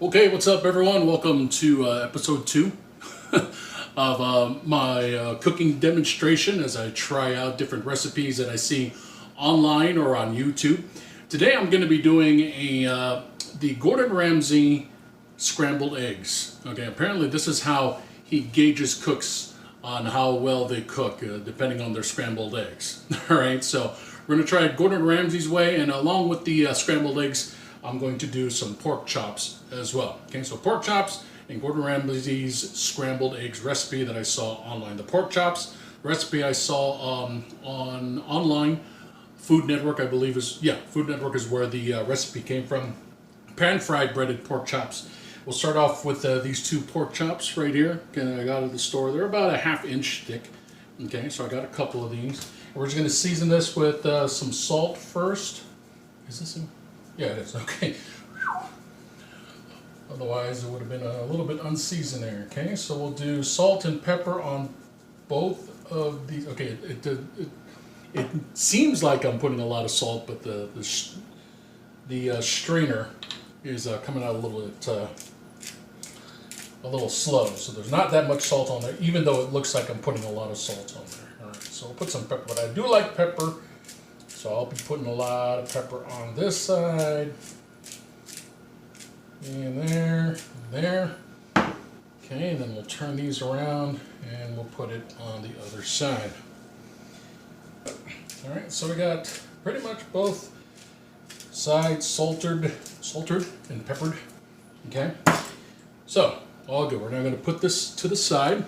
Okay, what's up, everyone? Welcome to episode 2 of my cooking demonstration as I try out different recipes that I see online or on YouTube. Today I'm going to be doing the Gordon Ramsay scrambled eggs. Okay, apparently this is how he gauges cooks on how well they cook, depending on their scrambled eggs. All right, so we're going to try Gordon Ramsay's way, and along with the scrambled eggs, I'm going to do some pork chops as well. Okay, so pork chops and Gordon Ramsay's scrambled eggs recipe that I saw online. The pork chops recipe I saw on online, Food Network, I believe Food Network is where the recipe came from. Pan-fried breaded pork chops. We'll start off with these two pork chops right here. Okay, I got at the store. They're about a ½ inch thick. Okay, so I got a couple of these. And we're just going to season this with some salt first. Is this in? Yeah, it is. Okay. Otherwise, it would have been a little bit unseasoned there. Okay, so we'll do salt and pepper on both of these. Okay, it seems like I'm putting a lot of salt, but the strainer is coming out a little slow. So there's not that much salt on there, even though it looks like I'm putting a lot of salt on there. All right, so we'll put some pepper. But I do like pepper. So I'll be putting a lot of pepper on this side, and there, and there. Okay, and then we'll turn these around and we'll put it on the other side. All right, so we got pretty much both sides salted and peppered. Okay, so all good. We're now going to put this to the side.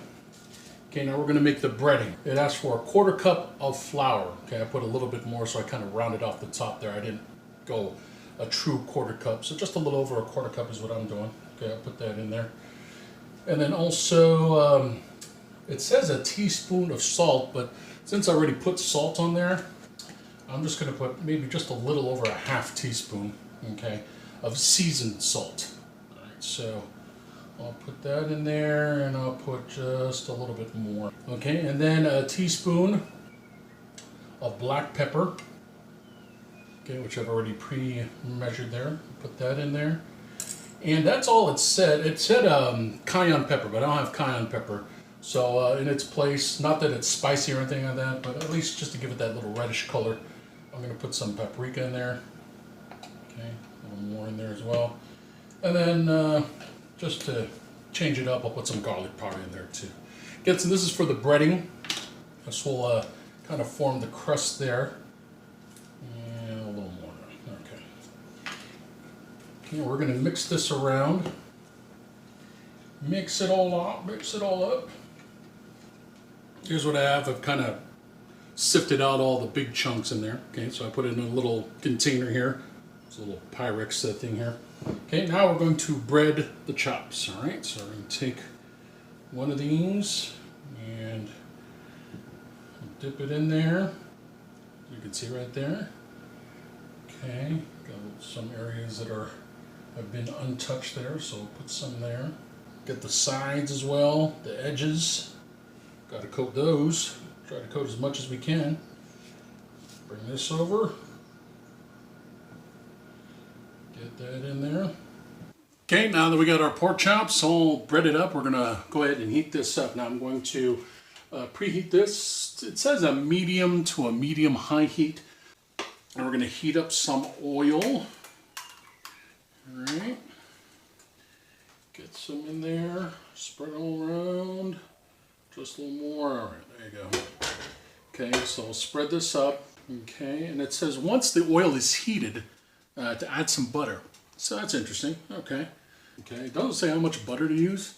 Okay, now we're going to make the breading. It asks for a 1/4 cup of flour. Okay, I put a little bit more, so I kind of rounded off the top there. I didn't go a true 1/4 cup, so just a little over a 1/4 cup is what I'm doing. Okay, I'll put that in there. And then also, it says a teaspoon of salt, but since I already put salt on there, I'm just going to put maybe just a little over a ½ teaspoon, okay, of seasoned salt. All right, so I'll put that in there, and I'll put just a little bit more. Okay, and then a teaspoon of black pepper, okay, which I've already pre-measured there. Put that in there. And that's all it said. It said cayenne pepper, but I don't have cayenne pepper. So in its place, not that it's spicy or anything like that, but at least just to give it that little reddish color, I'm going to put some paprika in there. Okay, a little more in there as well. And then just to change it up, I'll put some garlic powder in there too. This is for the breading. This will kind of form the crust there. And a little more. Okay. Okay, we're going to mix this around. Mix it all up. Mix it all up. Here's what I have. I've kind of sifted out all the big chunks in there. Okay, so I put it in a little container here. It's a little Pyrex thing here. Okay, now we're going to bread the chops. All right, so we're going to take one of these and dip it in there. You can see right there. Okay, got some areas that have been untouched there, so we'll put some there. Get the sides as well, the edges. Got to coat those. Try to coat as much as we can. Bring this over. Get that in there. Okay, now that we got our pork chops all breaded up, we're going to go ahead and heat this up. Now I'm going to preheat this. It says a medium to a medium-high heat. And we're going to heat up some oil. All right. Get some in there. Spread it all around. Just a little more. All right, there you go. Okay, so I'll spread this up. Okay, and it says once the oil is heated, to add some butter. So that's interesting. Okay. Okay, it doesn't say how much butter to use.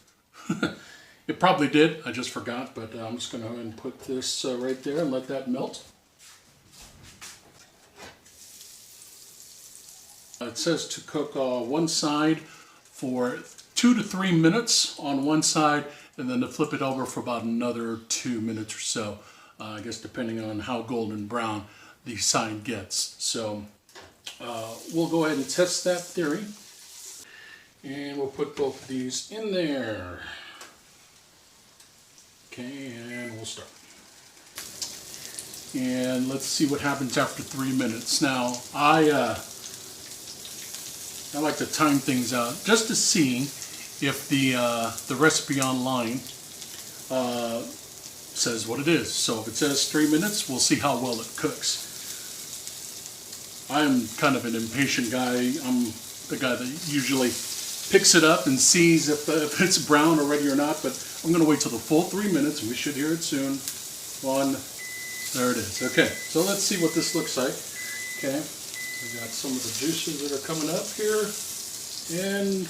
It probably did. I just forgot, but I'm just going to go ahead and put this right there and let that melt. It says to cook one side for 2 to 3 minutes on one side, and then to flip it over for about another 2 minutes or so. I guess depending on how golden brown the side gets. So we'll go ahead and test that theory. And we'll put both of these in there. Okay, and we'll start. And let's see what happens after 3 minutes. Now, I like to time things out just to see if the recipe online says what it is. So if it says 3 minutes, we'll see how well it cooks. I'm kind of an impatient guy. I'm the guy that usually picks it up and sees if it's brown already or not, but I'm going to wait till the full 3 minutes, and we should hear it soon. There it is. Okay, so let's see what this looks like. Okay, we got some of the juices that are coming up here, and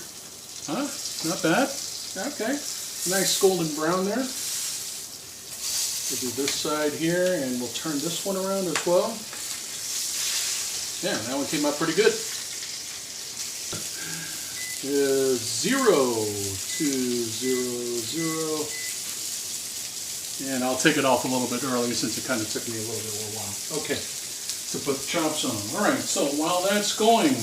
not bad. Okay, nice golden brown there. We'll do this side here, and we'll turn this one around as well. Yeah, that one came out pretty good. 0, 2, 0, 0. And I'll take it off a little bit early since it kind of took me a little while. Okay, to put the chops on. All right, so while that's going,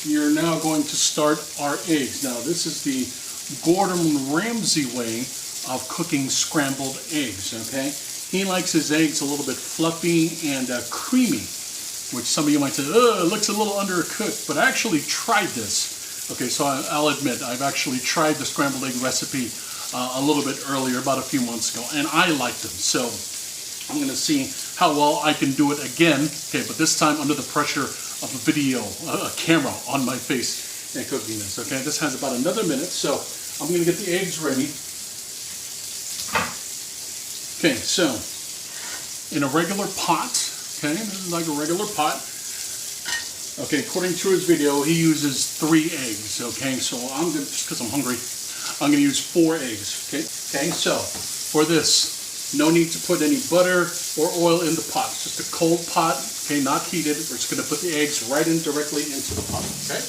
you're now going to start our eggs. Now, this is the Gordon Ramsay way of cooking scrambled eggs, okay? He likes his eggs a little bit fluffy and creamy, which some of you might say, it looks a little undercooked, but I actually tried this. Okay, so I'll admit, I've actually tried the scrambled egg recipe a little bit earlier, about a few months ago, and I liked them. So I'm going to see how well I can do it again, okay, but this time under the pressure of a video, a camera on my face and cooking this, okay? This has about another minute, so I'm going to get the eggs ready. Okay, so in a regular pot, okay, this is like a regular pot. Okay, according to his video, he uses 3 eggs, okay? So I'm going to, just because I'm hungry, I'm going to use 4 eggs, okay? Okay, so for this, no need to put any butter or oil in the pot. It's just a cold pot, okay, not heated. We're just going to put the eggs right in directly into the pot, okay?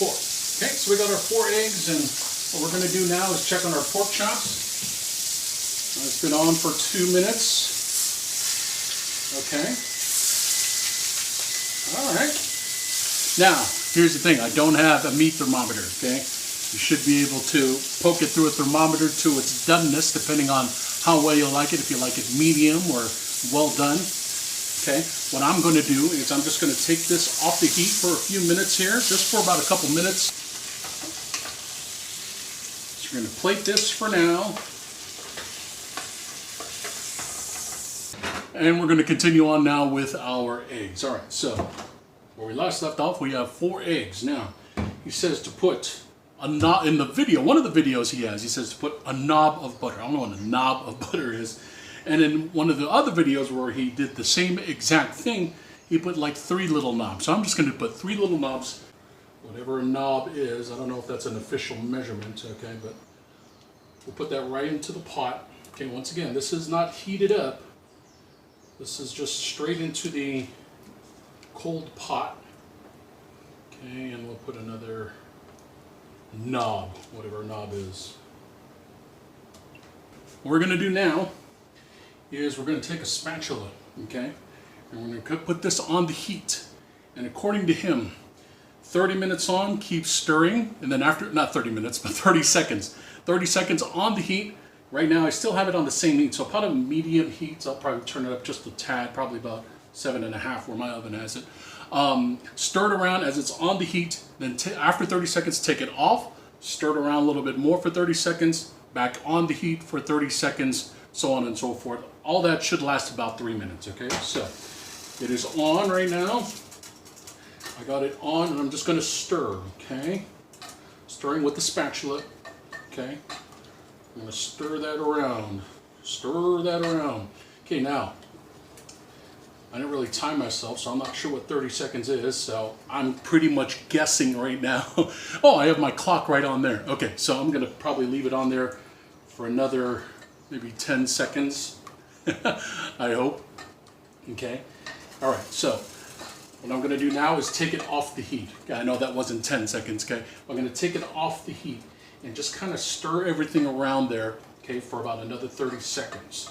Four. Okay, so we got our 4 eggs, and what we're going to do now is check on our pork chops. It's been on for 2 minutes. Okay. All right. Now, here's the thing. I don't have a meat thermometer, okay? You should be able to poke it through a thermometer to its doneness, depending on how well you like it, if you like it medium or well done. Okay. What I'm going to do is I'm just going to take this off the heat for a few minutes here, just for about a couple minutes. So we're going to plate this for now. And we're going to continue on now with our eggs. All right, so where we last left off, we have 4 eggs. Now, he says to put a knob, in the video, one of the videos he says to put a knob of butter. I don't know what a knob of butter is. And in one of the other videos where he did the same exact thing, he put like 3 little knobs. So I'm just going to put 3 little knobs, whatever a knob is. I don't know if that's an official measurement, okay, but we'll put that right into the pot. Okay, once again, this is not heated up. This is just straight into the cold pot. Okay, and we'll put another knob, whatever a knob is. What we're going to do now is we're going to take a spatula, okay, and we're going to put this on the heat. And according to him, 30 minutes on, keep stirring, and then after, not 30 minutes, but 30 seconds. 30 seconds on the heat. Right now, I still have it on the same heat, so probably medium heat. So I'll probably turn it up just a tad, probably about 7.5 where my oven has it. Stir it around as it's on the heat. Then after 30 seconds, take it off. Stir it around a little bit more for 30 seconds. Back on the heat for 30 seconds, so on and so forth. All that should last about 3 minutes, okay? So it is on right now. I got it on, and I'm just going to stir, okay? Stirring with the spatula, okay? I'm going to stir that around. Stir that around. Okay, now, I didn't really time myself, so I'm not sure what 30 seconds is, so I'm pretty much guessing right now. Oh, I have my clock right on there. Okay, so I'm going to probably leave it on there for another maybe 10 seconds, I hope. Okay, all right, so what I'm going to do now is take it off the heat. Okay, I know that wasn't 10 seconds, okay? I'm going to take it off the heat and just kind of stir everything around there, okay, for about another 30 seconds.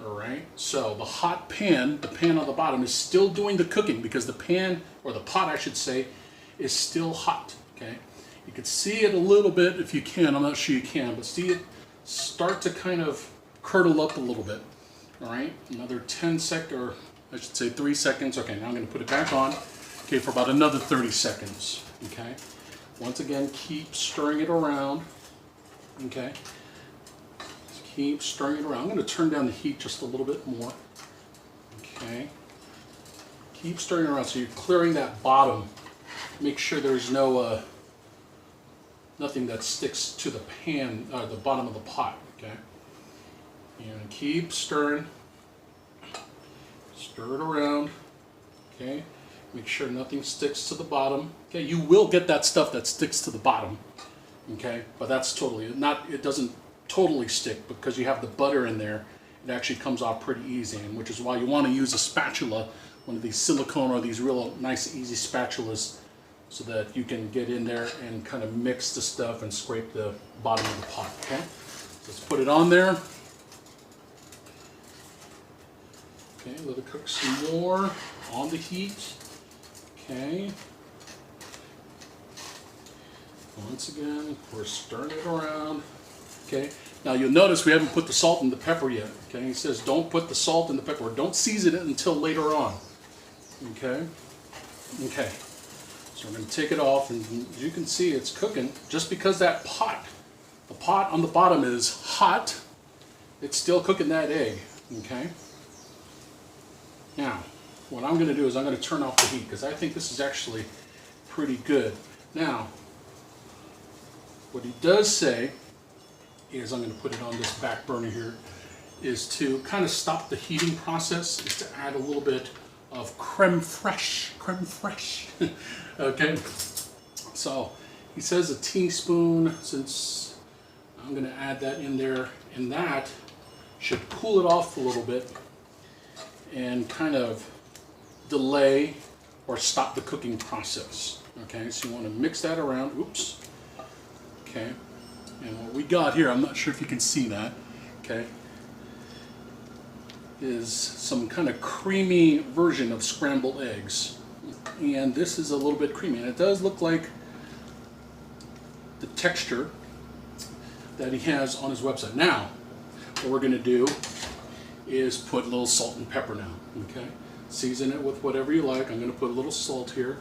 All right, so the hot pan, the pan on the bottom, is still doing the cooking because the pan, or the pot I should say, is still hot, okay? You can see it a little bit if you can. I'm not sure you can, but see it start to kind of curdle up a little bit. All right, another 10 seconds, or I should say 3 seconds. Okay, now I'm going to put it back on. Okay, for about another 30 seconds. Okay, once again, keep stirring it around. Okay, just keep stirring it around. I'm going to turn down the heat just a little bit more. Okay, keep stirring it around so you're clearing that bottom. Make sure there's no nothing that sticks to the pan, the bottom of the pot. Okay, and keep stirring. Stir it around. Okay, make sure nothing sticks to the bottom. Okay, you will get that stuff that sticks to the bottom. Okay, but that's totally not. It doesn't totally stick because you have the butter in there. It actually comes off pretty easy, and which is why you want to use a spatula, one of these silicone or these real nice easy spatulas, so that you can get in there and kind of mix the stuff and scrape the bottom of the pot. Okay, so let's put it on there. Okay, let it cook some more on the heat. Okay. Once again, we're stirring it around. Okay. Now you'll notice we haven't put the salt and the pepper yet. Okay. He says don't put the salt and the pepper. Don't season it until later on. Okay. Okay. So we're going to take it off, and as you can see, it's cooking. Just because that pot, the pot on the bottom is hot, it's still cooking that egg. Okay. Now, what I'm going to do is I'm going to turn off the heat because I think this is actually pretty good. Now, what he does say is, I'm going to put it on this back burner here, is to kind of stop the heating process, is to add a little bit of creme fraiche. Okay, so he says a teaspoon, since I'm going to add that in there, and that should cool it off a little bit and kind of delay or stop the cooking process. Okay, so you want to mix that around. Oops. Okay, and what we got here, I'm not sure if you can see that, okay, is some kind of creamy version of scrambled eggs. And this is a little bit creamy, and it does look like the texture that he has on his website. Now, what we're going to do is put a little salt and pepper now. Okay, season it with whatever you like. I'm going to put a little salt here.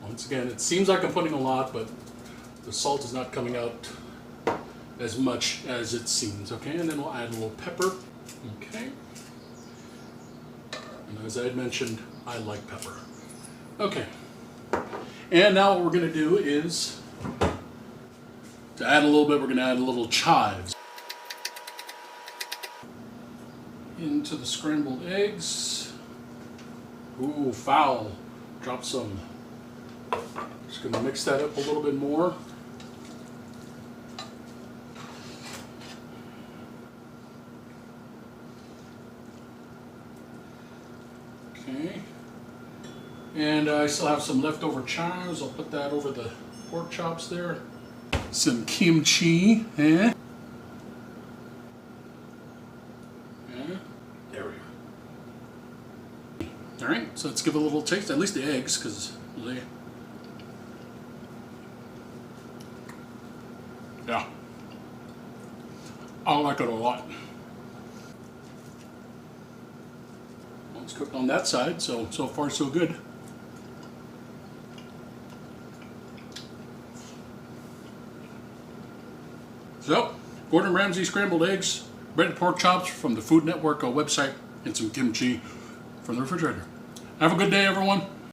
Once again, it seems like I'm putting a lot, but the salt is not coming out as much as it seems. Okay, and then we'll add a little pepper. Okay, and as I had mentioned, I like pepper. Okay, and now what we're going to do is, to add a little bit, we're going to add a little chives into the scrambled eggs. Ooh, foul. Drop some. Just going to mix that up a little bit more. Okay. And I still have some leftover chives. I'll put that over the pork chops there. Some kimchi. Eh? There we go. All right, so let's give it a little taste. At least the eggs, because they. Yeah, I like it a lot. Well, it's cooked on that side, so far so good. So, Gordon Ramsay scrambled eggs, breaded pork chops from the Food Network website, and some kimchi from the refrigerator. Have a good day, everyone.